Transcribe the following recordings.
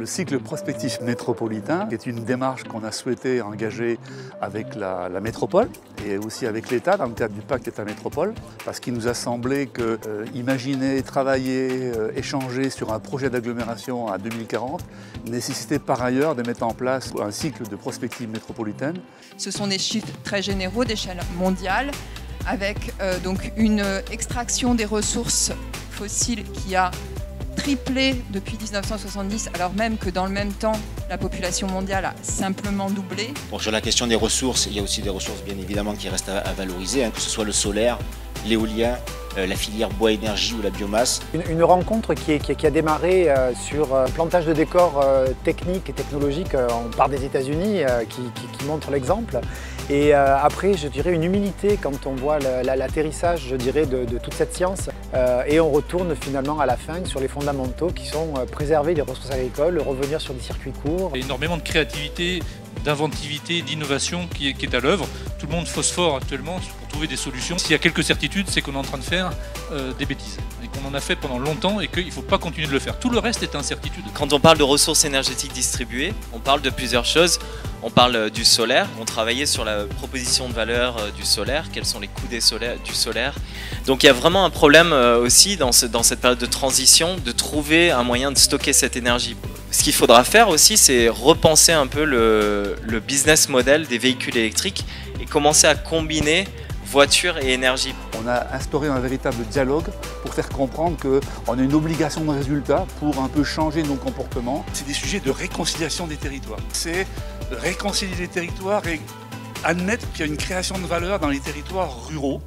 Le cycle prospectif métropolitain est une démarche qu'on a souhaité engager avec la métropole et aussi avec l'État dans le cadre du pacte État-Métropole, parce qu'il nous a semblé que imaginer, travailler, échanger sur un projet d'agglomération à 2040 nécessitait par ailleurs de mettre en place un cycle de prospective métropolitaine. Ce sont des chiffres très généraux d'échelle mondiale, avec donc une extraction des ressources fossiles qui a triplé depuis 1970, alors même que dans le même temps, la population mondiale a simplement doublé. Bon, sur la question des ressources, il y a aussi des ressources bien évidemment qui restent à valoriser, que ce soit le solaire, l'éolien, la filière bois-énergie ou la biomasse. Une rencontre qui a démarré sur plantage de décors techniques et technologiques. On part des États-Unis qui montre l'exemple. Et après, je dirais une humilité quand on voit l'atterrissage, je dirais, de toute cette science. Et on retourne finalement à la fin sur les fondamentaux qui sont préserver les ressources agricoles, revenir sur des circuits courts. Il y a énormément de créativité, d'inventivité, d'innovation qui est à l'œuvre. Tout le monde phosphore actuellement pour trouver des solutions. S'il y a quelques certitudes, c'est qu'on est en train de faire des bêtises et qu'on en a fait pendant longtemps et qu'il ne faut pas continuer de le faire. Tout le reste est incertitude. Quand on parle de ressources énergétiques distribuées, on parle de plusieurs choses. On parle du solaire, on travaillait sur la proposition de valeur du solaire, quels sont les coûts du solaire. Donc il y a vraiment un problème aussi dans cette période de transition de trouver un moyen de stocker cette énergie. Ce qu'il faudra faire aussi, c'est repenser un peu le business model des véhicules électriques et commencer à combiner voiture et énergie. On a instauré un véritable dialogue pour faire comprendre qu'on a une obligation de résultat pour un peu changer nos comportements. C'est des sujets de réconciliation des territoires. C'est réconcilier les territoires et admettre qu'il y a une création de valeur dans les territoires ruraux.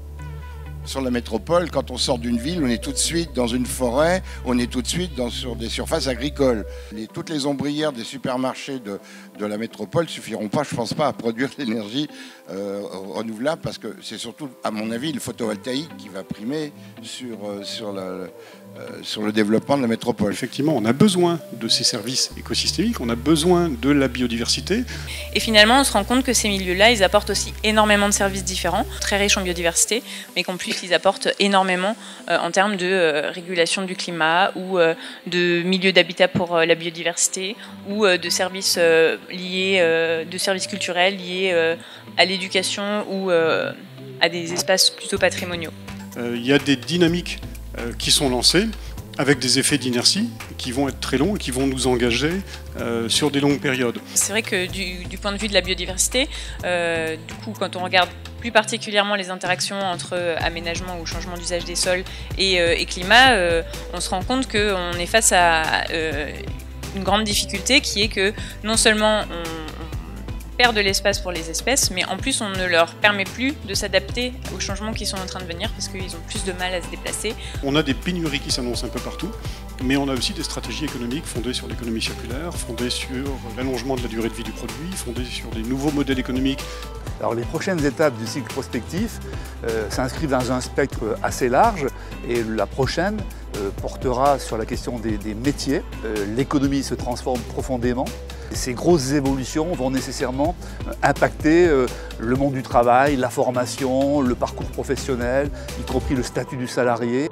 Sur la métropole, quand on sort d'une ville, on est tout de suite dans une forêt, on est tout de suite sur des surfaces agricoles. Toutes les ombrières des supermarchés de la métropole ne suffiront pas, je ne pense pas, à produire l'énergie renouvelable, parce que c'est surtout, à mon avis, le photovoltaïque qui va primer sur le développement de la métropole. Effectivement, on a besoin de ces services écosystémiques, on a besoin de la biodiversité. Et finalement, on se rend compte que ces milieux-là, ils apportent aussi énormément de services différents, très riches en biodiversité, mais qu'en plus, ils apportent énormément en termes de régulation du climat ou de milieux d'habitat pour la biodiversité ou de services de services culturels liés à l'éducation ou à des espaces plutôt patrimoniaux. Il y a des dynamiques qui sont lancées avec des effets d'inertie qui vont être très longs et qui vont nous engager sur des longues périodes. C'est vrai que du point de vue de la biodiversité, du coup, quand on regarde plus particulièrement les interactions entre aménagement ou changement d'usage des sols et climat, on se rend compte qu'on est face à une grande difficulté qui est que non seulement on perd de l'espace pour les espèces, mais en plus on ne leur permet plus de s'adapter aux changements qui sont en train de venir parce qu'ils ont plus de mal à se déplacer. On a des pénuries qui s'annoncent un peu partout, mais on a aussi des stratégies économiques fondées sur l'économie circulaire, fondées sur l'allongement de la durée de vie du produit, fondées sur des nouveaux modèles économiques. Alors les prochaines étapes du cycle prospectif s'inscrivent dans un spectre assez large et la prochaine portera sur la question des métiers. L'économie se transforme profondément. Ces grosses évolutions vont nécessairement impacter le monde du travail, la formation, le parcours professionnel, y compris le statut du salarié.